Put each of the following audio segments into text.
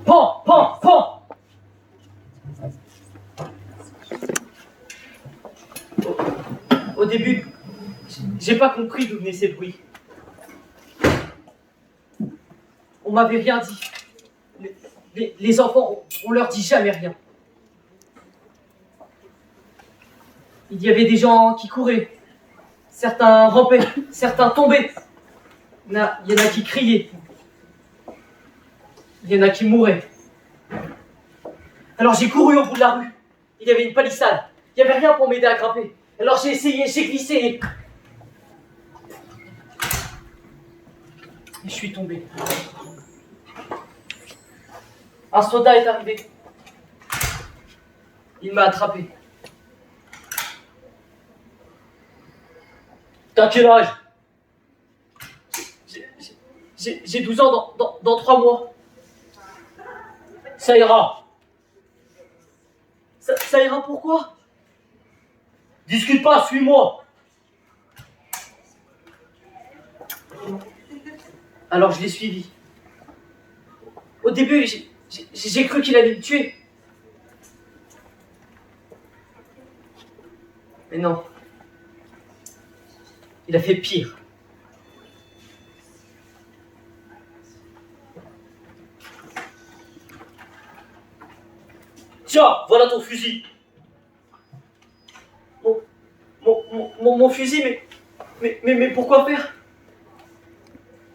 Pan, pan, pan. Au début, j'ai pas compris d'où venaient ces bruits. On m'avait rien dit. Les enfants, on leur dit jamais rien. Il y avait des gens qui couraient. Certains rampaient, certains tombaient. Il y en a qui criaient. Il y en a qui mouraient. Alors j'ai couru au bout de la rue. Il y avait une palissade. Il n'y avait rien pour m'aider à grimper. Alors j'ai essayé, j'ai glissé et je suis tombé. Un soldat est arrivé. Il m'a attrapé. T'as quel âge? J'ai 12 ans dans 3 mois. Ça ira. Ça ira pourquoi? Discute pas, suis-moi. Alors je l'ai suivi. Au début, j'ai cru qu'il allait me tuer. Mais non. Il a fait pire. Tiens, voilà ton fusil. Mon fusil, mais pourquoi faire?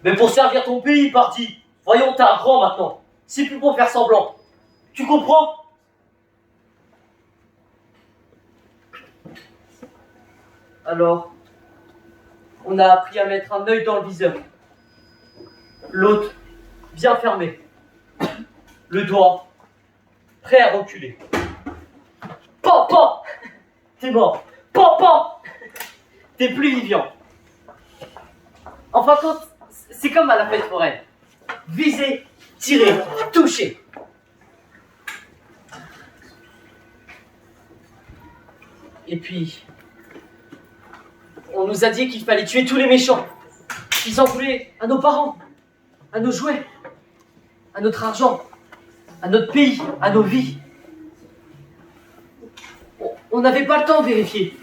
Mais pour servir ton pays, parti. Voyons, t'es un grand maintenant. C'est plus pour faire semblant. Tu comprends? Alors, on a appris à mettre un œil dans le viseur. L'autre, bien fermé. Le doigt, prêt à reculer. Pan, pan! T'es mort. Pan, pan! T'es plus vivant. En fin de compte, c'est comme à la fête foraine. Viser, tirer, toucher. Et puis, on nous a dit qu'il fallait tuer tous les méchants. Ils en voulaient à nos parents, à nos jouets, à notre argent, à notre pays, à nos vies. On n'avait pas le temps de vérifier.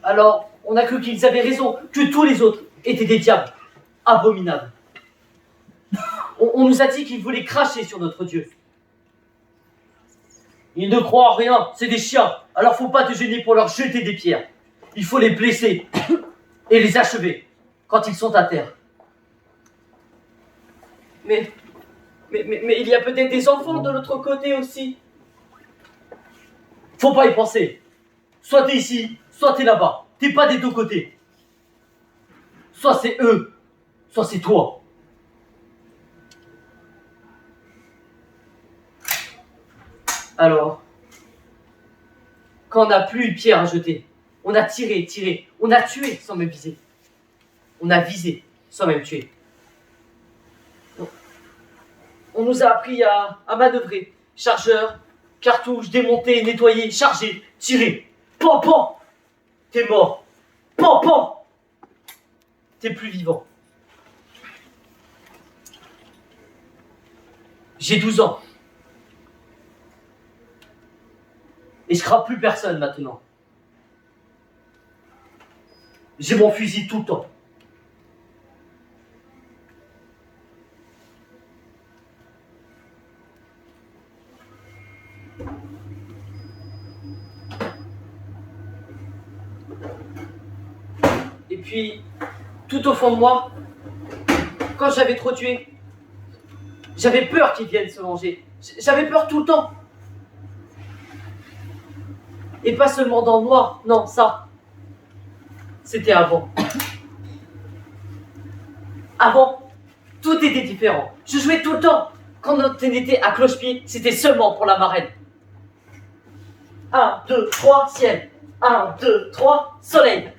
Alors, on a cru qu'ils avaient raison, que tous les autres étaient des diables, abominables. On nous a dit qu'ils voulaient cracher sur notre Dieu. Ils ne croient en rien, c'est des chiens. Alors faut pas te gêner pour leur jeter des pierres. Il faut les blesser et les achever quand ils sont à terre. Mais il y a peut-être des enfants de l'autre côté aussi. Faut pas y penser. Soit t'es ici, soit t'es là-bas. T'es pas des deux côtés. Soit c'est eux, soit c'est toi. Alors, quand on n'a plus une pierre à jeter, on a tiré, on a tué sans même viser. On a visé sans même tuer. On nous a appris à manœuvrer. Chargeur, cartouche, démonter, nettoyer, charger, tirer. Pan, pan! T'es mort. Pan, pan! T'es plus vivant. J'ai 12 ans. Et je crains plus personne maintenant. J'ai mon fusil tout le temps. Et puis, tout au fond de moi, quand j'avais trop tué, j'avais peur qu'ils viennent se venger. J'avais peur tout le temps. Et pas seulement dans le noir, non, ça, c'était avant. Avant, tout était différent. Je jouais tout le temps. Quand on était à cloche-pied, c'était seulement pour la marraine. 1, 2, 3, ciel. 1, 2, 3, soleil.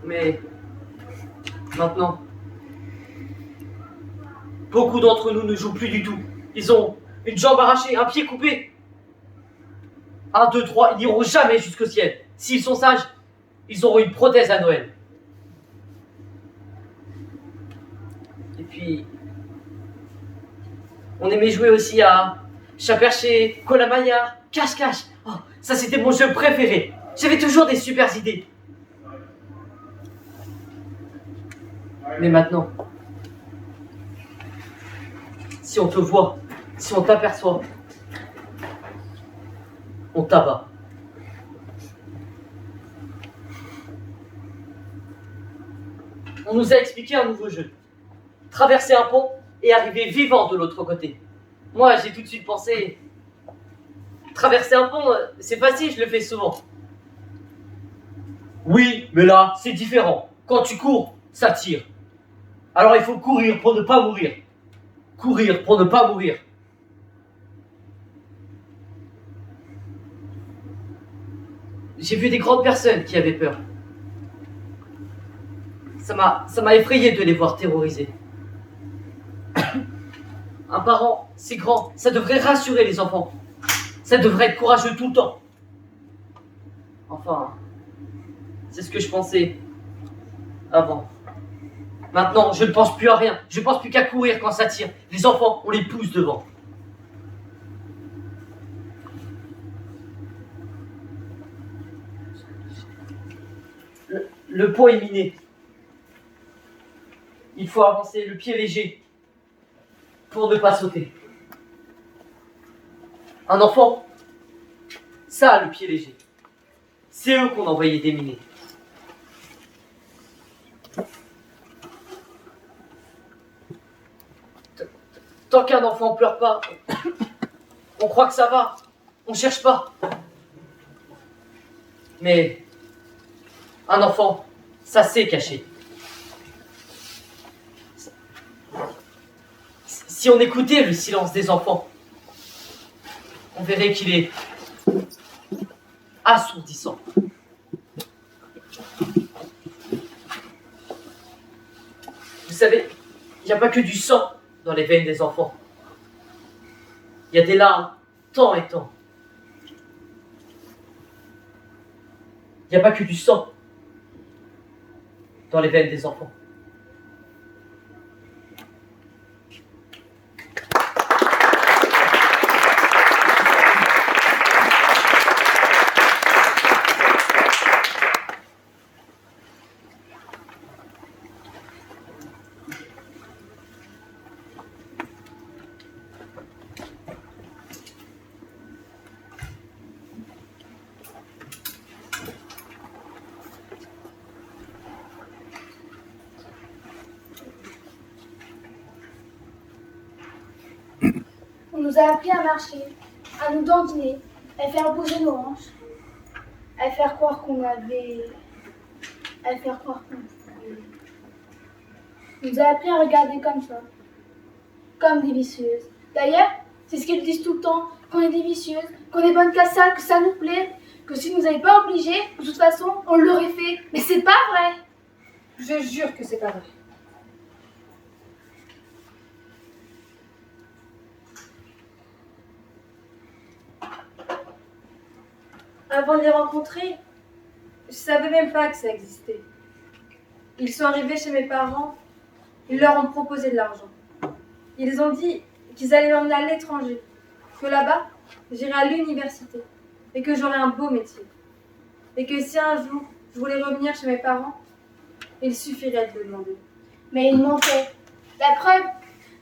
Mais maintenant, beaucoup d'entre nous ne jouent plus du tout. Ils ont une jambe arrachée, un pied coupé. 1, 2, 3, ils n'iront jamais jusqu'au ciel. S'ils sont sages, ils auront une prothèse à Noël. Et puis, on aimait jouer aussi à chat perché, Colamaillard, cache-cache. Oh, ça, c'était mon jeu préféré. J'avais toujours des super idées. Mais maintenant, si on te voit, si on t'aperçoit, on t'abat. On nous a expliqué un nouveau jeu. Traverser un pont et arriver vivant de l'autre côté. Moi, j'ai tout de suite pensé... Traverser un pont, c'est facile, je le fais souvent. Oui, mais là, c'est différent. Quand tu cours, ça tire. Alors il faut courir pour ne pas mourir. Courir pour ne pas mourir. J'ai vu des grandes personnes qui avaient peur. Ça m'a effrayé de les voir terrorisés. Un parent, c'est grand, ça devrait rassurer les enfants. Ça devrait être courageux tout le temps. Enfin, c'est ce que je pensais avant. Maintenant, je ne pense plus à rien. Je ne pense plus qu'à courir quand ça tire. Les enfants, on les pousse devant. Le pont est miné. Il faut avancer le pied léger pour ne pas sauter. Un enfant, ça a le pied léger. C'est eux qu'on envoyait déminer. Tant qu'un enfant pleure pas, on croit que ça va. On cherche pas. Mais un enfant, ça sait cacher. Si on écoutait le silence des enfants, on verrait qu'il est assourdissant. Vous savez, il n'y a pas que du sang dans les veines des enfants. Il y a des larmes, tant et tant. Il n'y a pas que du sang dans les veines des enfants. On nous a appris à marcher, à nous dandiner, à faire bouger nos hanches, à faire croire qu'on avait... à faire croire qu'on... On nous a appris à regarder comme ça, comme des vicieuses. D'ailleurs, c'est ce qu'ils disent tout le temps, qu'on est des vicieuses, qu'on est bonnes qu'à ça, que ça nous plaît, que si nous n'avaient pas obligés, de toute façon, on l'aurait fait. Mais c'est pas vrai. Je jure que c'est pas vrai. Avant de les rencontrer, je savais même pas que ça existait. Ils sont arrivés chez mes parents, ils leur ont proposé de l'argent. Ils ont dit qu'ils allaient m'emmener à l'étranger, que là-bas, j'irais à l'université et que j'aurais un beau métier. Et que si un jour je voulais revenir chez mes parents, il suffirait de le demander. Mais il manquait. La preuve,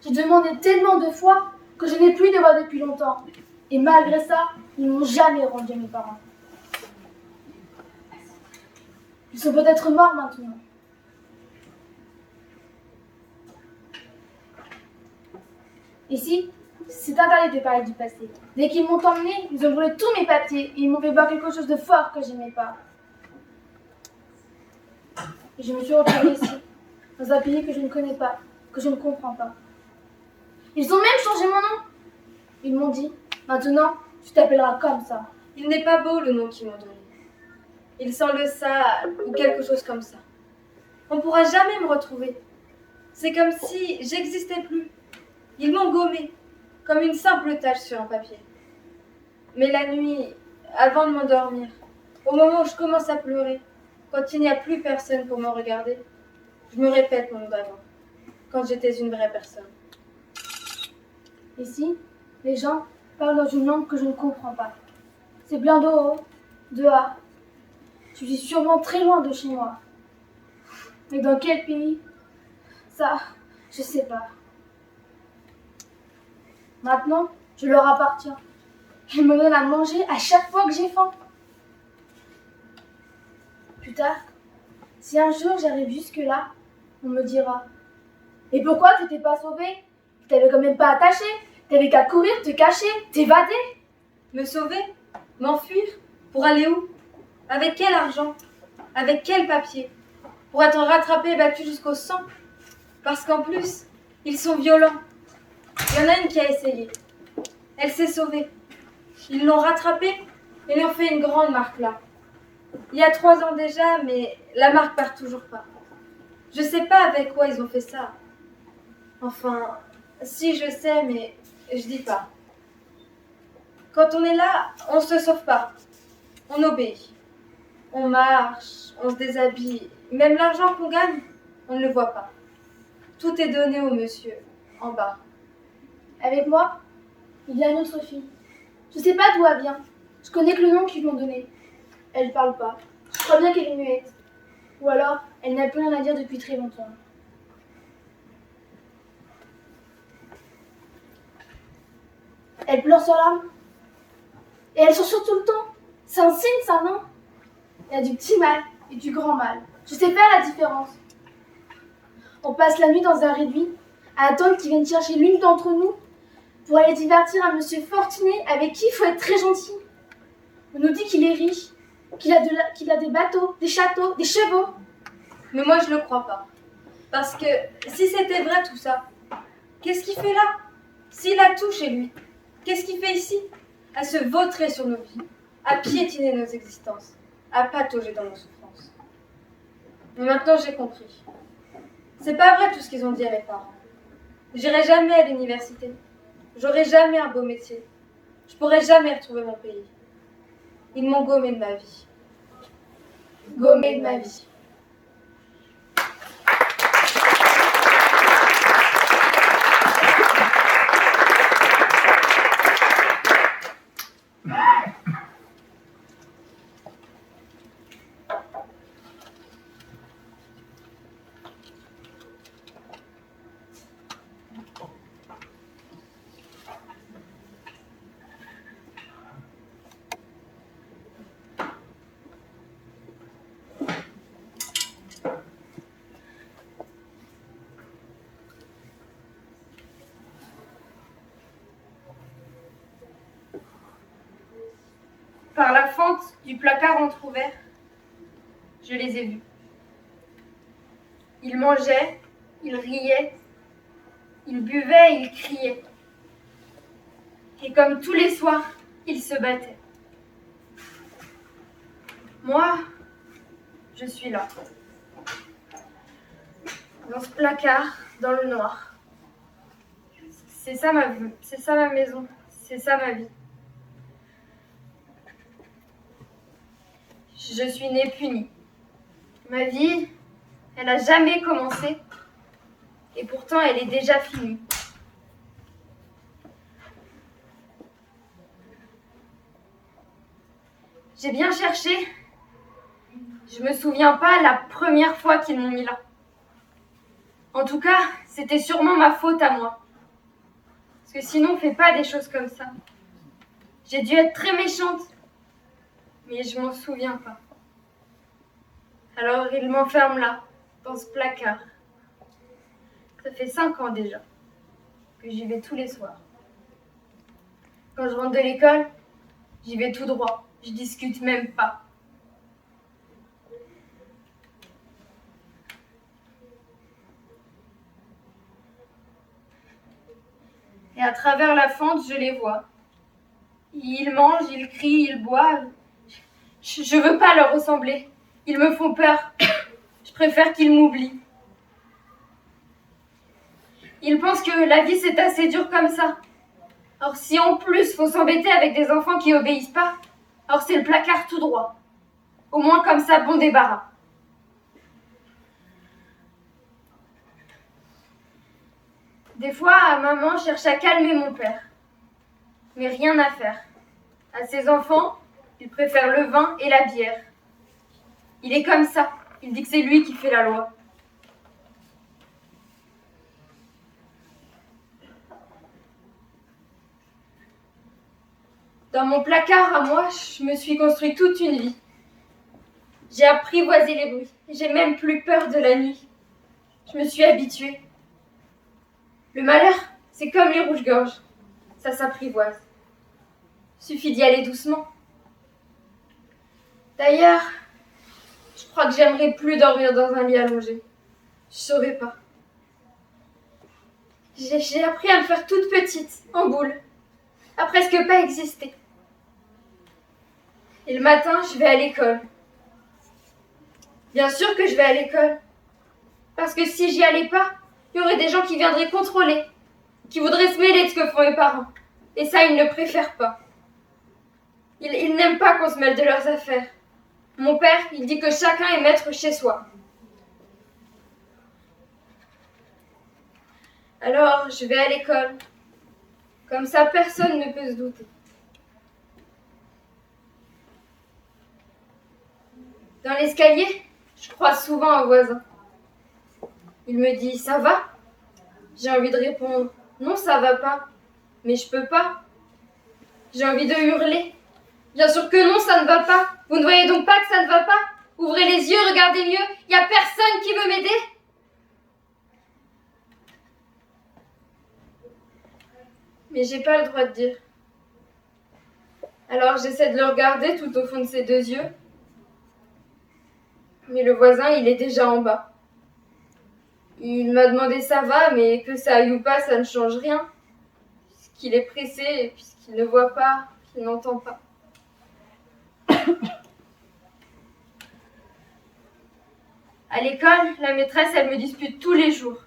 j'ai demandé tellement de fois que je n'ai plus de voix depuis longtemps. Et malgré ça, ils m'ont jamais rendu à mes parents. Ils sont peut-être morts maintenant. Ici, c'est interdit de parler du passé. Dès qu'ils m'ont emmené, ils ont brûlé tous mes papiers et ils m'ont fait boire quelque chose de fort que j'aimais pas. Et je me suis retrouvée ici, dans un pays que je ne connais pas, que je ne comprends pas. Ils ont même changé mon nom. Ils m'ont dit, maintenant, tu t'appelleras comme ça. Il n'est pas beau le nom qu'ils m'ont donné. Il sent le sale ou quelque chose comme ça. On ne pourra jamais me retrouver. C'est comme si j'existais plus. Ils m'ont gommé, comme une simple tache sur un papier. Mais la nuit, avant de m'endormir, au moment où je commence à pleurer, quand il n'y a plus personne pour me regarder, je me répète mon nom d'avant, quand j'étais une vraie personne. Ici, les gens parlent dans une langue que je ne comprends pas. C'est plein de O, de A. Je suis sûrement très loin de chez moi. Mais dans quel pays? Ça, je sais pas. Maintenant, je leur appartiens. Ils me donnent à manger à chaque fois que j'ai faim. Plus tard, si un jour j'arrive jusque-là, on me dira: et pourquoi tu t'es pas sauvé? Tu t'avais quand même pas attaché. T'avais qu'à courir, te cacher, t'évader. Me sauver? M'enfuir? Pour aller où? Avec quel argent? Avec quel papier? Pour être rattrapé et battu jusqu'au sang? Parce qu'en plus, ils sont violents. Il y en a une qui a essayé. Elle s'est sauvée. Ils l'ont rattrapée et lui ont fait une grande marque là. Il y a 3 ans déjà, mais la marque part toujours pas. Je sais pas avec quoi ils ont fait ça. Enfin, si je sais, mais je dis pas. Quand on est là, on se sauve pas. On obéit. On marche, on se déshabille. Même l'argent qu'on gagne, on ne le voit pas. Tout est donné au monsieur, en bas. Avec moi, il y a une autre fille. Je sais pas d'où elle vient. Je connais que le nom qu'ils lui ont donné. Elle parle pas. Je crois bien qu'elle est muette. Ou alors, elle n'a plus rien à dire depuis très longtemps. Elle pleure sur l'âme. Et elle sursure tout le temps. C'est un signe, ça, non? Il y a du petit mal et du grand mal. Je sais faire la différence. On passe la nuit dans un réduit à attendre qu'ils viennent chercher l'une d'entre nous pour aller divertir un monsieur fortuné avec qui il faut être très gentil. On nous dit qu'il est riche, qu'il a des bateaux, des châteaux, des chevaux. Mais moi, je le crois pas. Parce que si c'était vrai tout ça, qu'est-ce qu'il fait là? S'il a tout chez lui, qu'est-ce qu'il fait ici? À se vautrer sur nos vies, à piétiner nos existences, à patauger dans nos souffrances. Mais maintenant, j'ai compris. C'est pas vrai tout ce qu'ils ont dit à mes parents. J'irai jamais à l'université. J'aurai jamais un beau métier. Je pourrai jamais retrouver mon pays. Ils m'ont gommé de ma vie. Gommé de ma vie. Par la fente du placard entrouvert, je les ai vus. Ils mangeaient, ils riaient, ils buvaient, ils criaient. Et comme tous les soirs, ils se battaient. Moi, je suis là. Dans ce placard, dans le noir. C'est ça ma maison, c'est ça ma vie. Je suis née punie. Ma vie, elle n'a jamais commencé. Et pourtant, elle est déjà finie. J'ai bien cherché. Je me souviens pas la première fois qu'ils m'ont mis là. En tout cas, c'était sûrement ma faute à moi. Parce que sinon, on fait pas des choses comme ça. J'ai dû être très méchante. Mais je m'en souviens pas. Alors il m'enferme là, dans ce placard. Ça fait 5 ans déjà que j'y vais tous les soirs. Quand je rentre de l'école, j'y vais tout droit. Je discute même pas. Et à travers la fente, je les vois. Ils mangent, ils crient, ils boivent. Je veux pas leur ressembler. Ils me font peur. Je préfère qu'ils m'oublient. Ils pensent que la vie c'est assez dur comme ça. Or si en plus faut s'embêter avec des enfants qui obéissent pas, Alors c'est le placard tout droit. Au moins comme ça, bon débarras. Des fois, maman cherche à calmer mon père. Mais rien à faire. À ses enfants, il préfère le vin et la bière. Il est comme ça. Il dit que c'est lui qui fait la loi. Dans mon placard à moi, je me suis construit toute une vie. J'ai apprivoisé les bruits. J'ai même plus peur de la nuit. Je me suis habituée. Le malheur, c'est comme les rouges-gorges. Ça s'apprivoise. Suffit d'y aller doucement. D'ailleurs, je crois que j'aimerais plus dormir dans un lit allongé. Je saurais pas. J'ai appris à me faire toute petite, en boule, à presque pas exister. Et le matin, je vais à l'école. Bien sûr que je vais à l'école. Parce que si j'y allais pas, il y aurait des gens qui viendraient contrôler, qui voudraient se mêler de ce que font mes parents. Et ça, ils ne préfèrent pas. Ils n'aiment pas qu'on se mêle de leurs affaires. Mon père, il dit que chacun est maître chez soi. Alors, je vais à l'école. Comme ça, personne ne peut se douter. Dans l'escalier, je croise souvent un voisin. Il me dit « Ça va ?» J'ai envie de répondre « Non, ça va pas. Mais je peux pas. » J'ai envie de hurler. « Bien sûr que non, ça ne va pas. Vous ne voyez donc pas que ça ne va pas? Ouvrez les yeux, regardez mieux. Il n'y a personne qui veut m'aider. » Mais j'ai pas le droit de dire. Alors j'essaie de le regarder tout au fond de ses deux yeux. Mais le voisin, il est déjà en bas. Il m'a demandé ça va, mais que ça aille ou pas, ça ne change rien. Puisqu'il est pressé, puisqu'il ne voit pas, qu'il n'entend pas. À l'école, la maîtresse, elle me dispute tous les jours.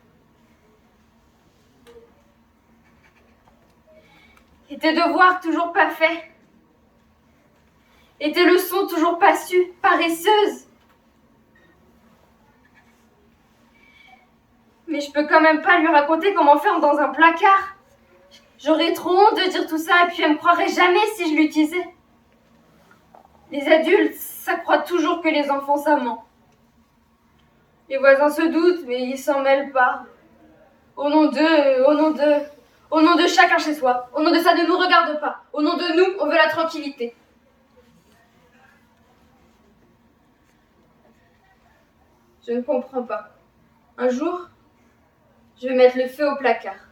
Et tes devoirs toujours pas faits. Et tes leçons toujours pas sues, paresseuse. Mais je peux quand même pas lui raconter qu'on m'enferme dans un placard. J'aurais trop honte de dire tout ça et puis elle me croirait jamais si je l'utilisais. Les adultes, ça croit toujours que les enfants ça ment. Les voisins se doutent, mais ils s'en mêlent pas. Au nom de chacun chez soi. Au nom de ça ne nous regarde pas. Au nom de nous, on veut la tranquillité. Je ne comprends pas. Un jour, je vais mettre le feu au placard,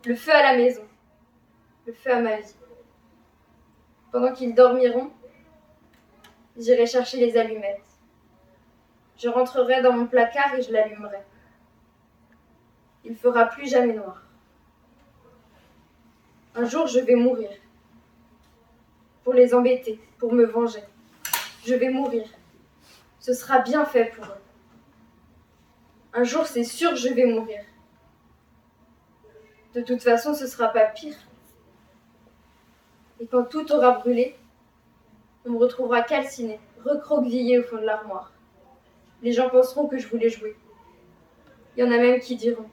le feu à la maison, le feu à ma vie. Pendant qu'ils dormiront, j'irai chercher les allumettes. Je rentrerai dans mon placard et je l'allumerai. Il ne fera plus jamais noir. Un jour, je vais mourir. Pour les embêter, pour me venger. Je vais mourir. Ce sera bien fait pour eux. Un jour, c'est sûr, je vais mourir. De toute façon, ce sera pas pire. Et quand tout aura brûlé, on me retrouvera calcinée, recroquevillée au fond de l'armoire. Les gens penseront que je voulais jouer. Il y en a même qui diront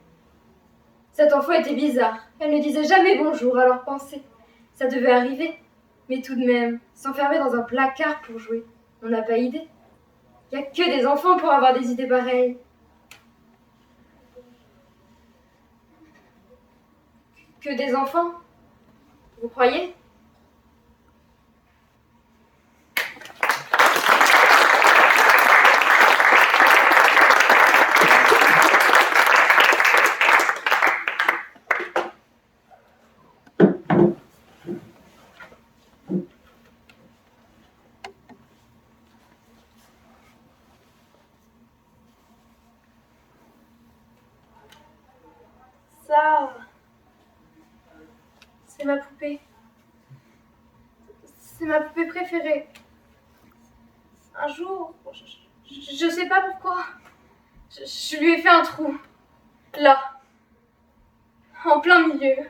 « Cette enfant était bizarre. Elle ne disait jamais bonjour, alors pensez. Ça devait arriver. Mais tout de même, s'enfermer dans un placard pour jouer, on n'a pas idée. Il n'y a que des enfants pour avoir des idées pareilles. » Que des enfants? Vous croyez? Ça... c'est ma poupée. C'est ma poupée préférée. Un jour, je sais pas pourquoi, je lui ai fait un trou. Là. En plein milieu.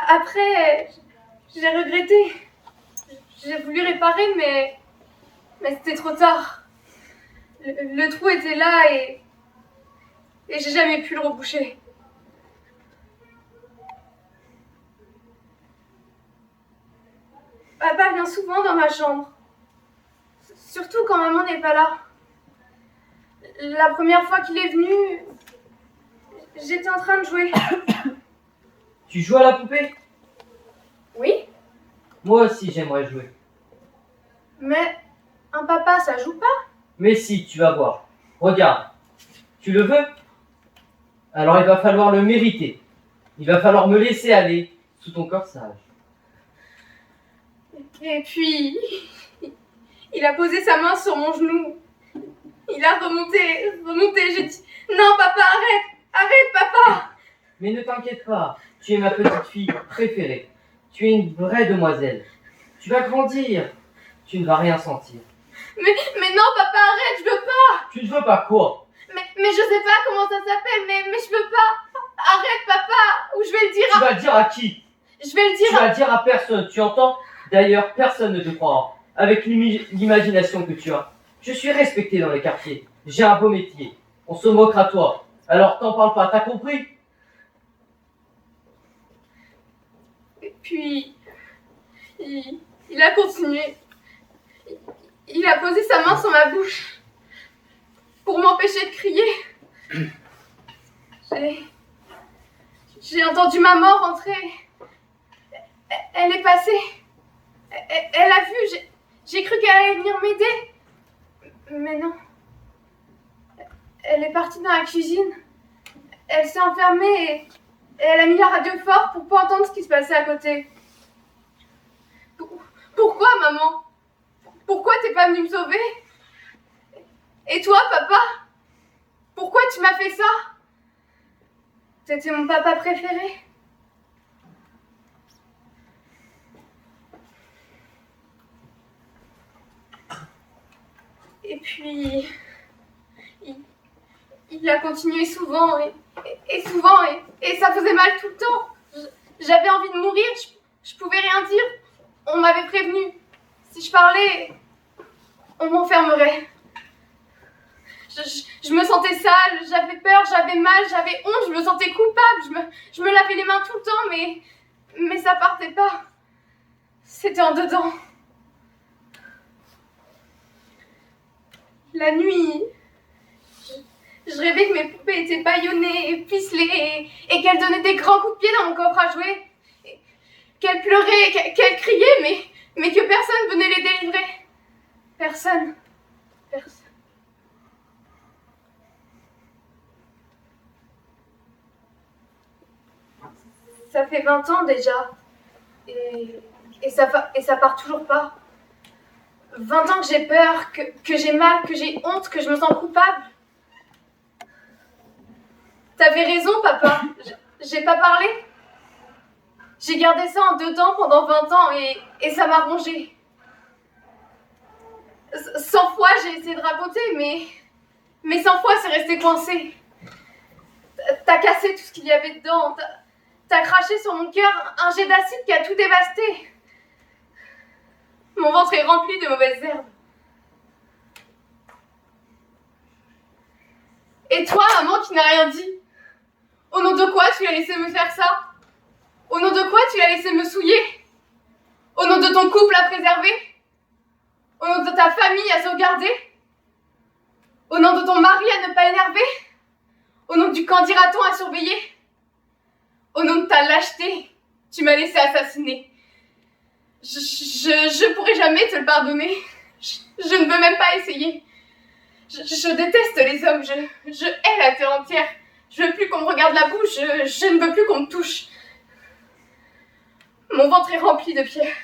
Après, j'ai regretté. J'ai voulu réparer, mais c'était trop tard. Le trou était là et j'ai jamais pu le reboucher. Papa vient souvent dans ma chambre. Surtout quand maman n'est pas là. La première fois qu'il est venu, j'étais en train de jouer. Tu joues à la poupée? Oui, Moi aussi, j'aimerais jouer. mais un papa, ça joue pas. Mais si, tu vas voir. Regarde. Tu le veux? Alors il va falloir le mériter. Il va falloir me laisser aller sous ton corsage. Et puis, il a posé sa main sur mon genou. Il a remonté. J'ai dit, non papa, arrête papa. Mais ne t'inquiète pas, tu es ma petite fille préférée. Tu es une vraie demoiselle. Tu vas grandir. Tu ne vas rien sentir. Mais non papa, arrête, je veux pas. Tu ne veux pas quoi? Mais je sais pas comment ça s'appelle, mais je veux pas. Arrête papa, ou je vais le dire Tu vas le dire à qui? Je vais le Tu dire vas le dire à personne, tu entends? D'ailleurs, personne ne te croira. Avec l'imagination que tu as. Je suis respecté dans les quartiers. J'ai un beau métier. On se moquera de toi. Alors t'en parles pas, t'as compris? Et puis, il a continué. Il a posé sa main sur ma bouche pour m'empêcher de crier. J'ai entendu maman rentrer. Elle est passée. Elle a vu. J'ai cru qu'elle allait venir m'aider. Mais non. Elle est partie dans la cuisine. Elle s'est enfermée et elle a mis la radio fort pour pas entendre ce qui se passait à côté. Pourquoi, maman? Pourquoi t'es pas venue me sauver? Et toi, papa? Pourquoi tu m'as fait ça? T'étais mon papa préféré. Et puis, il a continué souvent et souvent et ça faisait mal tout le temps. J'avais envie de mourir, je pouvais rien dire. On m'avait prévenu. Si je parlais, on m'enfermerait. Je me sentais sale, j'avais peur, j'avais mal, j'avais honte, je me sentais coupable. Je me lavais les mains tout le temps, mais ça partait pas. C'était en dedans. La nuit, je rêvais que mes poupées étaient bâillonnées et ficelées et qu'elles donnaient des grands coups de pied dans mon coffre à jouer. Qu'elles pleuraient, qu'elles criaient, mais que personne venait les délivrer. Personne. Ça fait 20 ans déjà. Et ça part toujours pas. 20 ans que j'ai peur, que j'ai mal, que j'ai honte, que je me sens coupable. T'avais raison, papa. J'ai pas parlé. J'ai gardé ça en dedans pendant 20 ans et ça m'a rongé. 100 fois j'ai essayé de raconter, mais 100 fois c'est resté coincé. T'as cassé tout ce qu'il y avait dedans. T'as craché sur mon cœur un jet d'acide qui a tout dévasté. Mon ventre est rempli de mauvaises herbes. Et toi, maman, qui n'as rien dit, au nom de quoi tu as laissé me faire ça? Au nom de quoi tu as laissé me souiller? Au nom de ton couple à préserver? Au nom de ta famille à sauvegarder? Au nom de ton mari à ne pas énerver? Au nom du candidaton à surveiller? Au nom de ta lâcheté, tu m'as laissé assassiner. Je pourrai jamais te le pardonner. Je ne veux même pas essayer. Je déteste les hommes. Je hais la terre entière. Je veux plus qu'on me regarde la bouche. Je ne veux plus qu'on me touche. Mon ventre est rempli de pierres.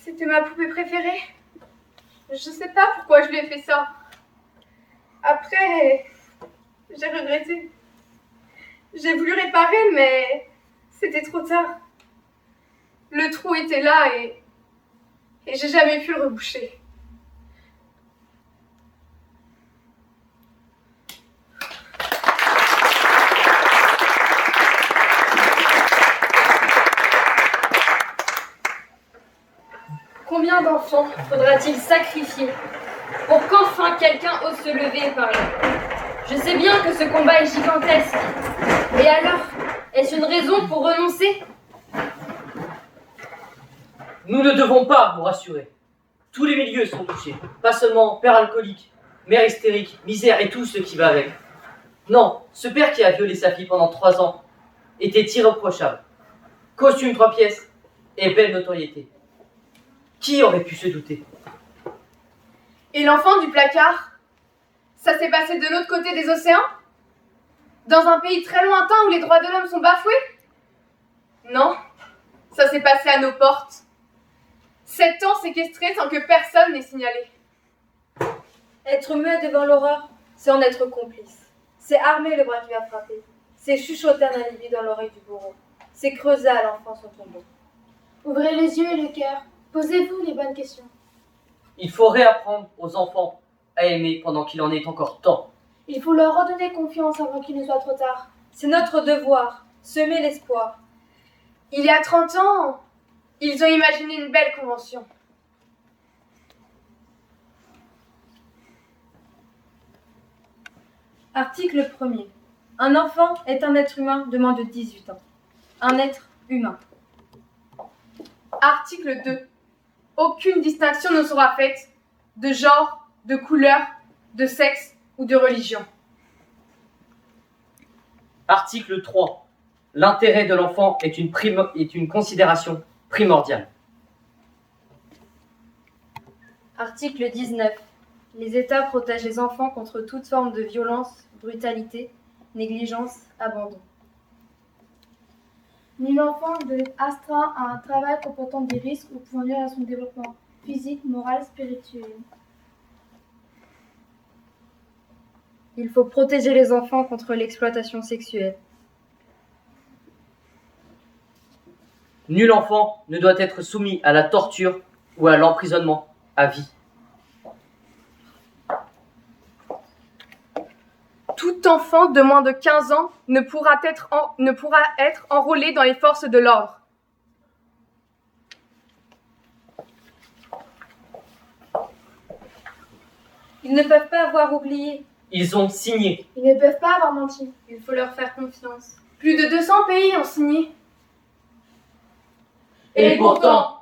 C'était ma poupée préférée. Je sais pas pourquoi je lui ai fait ça. Après, j'ai regretté. J'ai voulu réparer, mais c'était trop tard. Le trou était là et j'ai jamais pu le reboucher. Combien d'enfants faudra-t-il sacrifier pour qu'enfin quelqu'un ose se lever et parler? Je sais bien que ce combat est gigantesque. Et alors, est-ce une raison pour renoncer? Nous ne devons pas vous rassurer. Tous les milieux sont touchés. Pas seulement père alcoolique, mère hystérique, misère et tout ce qui va avec. Non, ce père qui a violé sa fille pendant 3 ans était irréprochable. Costume 3 pièces et belle notoriété. Qui aurait pu se douter? Et l'enfant du placard? Ça s'est passé de l'autre côté des océans? Dans un pays très lointain où les droits de l'homme sont bafoués? Non, ça s'est passé à nos portes. 7 ans séquestrés sans que personne n'ait signalé. Être muet devant l'horreur, c'est en être complice. C'est armer le bras qui va frapper. C'est chuchoter un alibi dans l'oreille du bourreau. C'est creuser à l'enfant son tombeau. Ouvrez les yeux et le cœur. Posez-vous les bonnes questions. Il faut réapprendre aux enfants à aimer pendant qu'il en est encore temps. Il faut leur redonner confiance avant qu'il ne soit trop tard. C'est notre devoir, semer l'espoir. Il y a 30 ans, ils ont imaginé une belle convention. Article 1er. Un enfant est un être humain de moins de 18 ans. Un être humain. Article 2. Aucune distinction ne sera faite de genre, de couleur, de sexe ou de religion. Article 3. L'intérêt de l'enfant est une considération primordiale. Article 19. Les États protègent les enfants contre toute forme de violence, brutalité, négligence, abandon. Nul enfant ne doit être astreint à un travail comportant des risques ou pouvant nuire à son développement physique, moral, spirituel. Il faut protéger les enfants contre l'exploitation sexuelle. Nul enfant ne doit être soumis à la torture ou à l'emprisonnement à vie. Tout enfant de moins de 15 ans ne pourra être enrôlé dans les forces de l'ordre. Ils ne peuvent pas avoir oublié. Ils ont signé. Ils ne peuvent pas avoir menti. Il faut leur faire confiance. Plus de 200 pays ont signé. Et pourtant,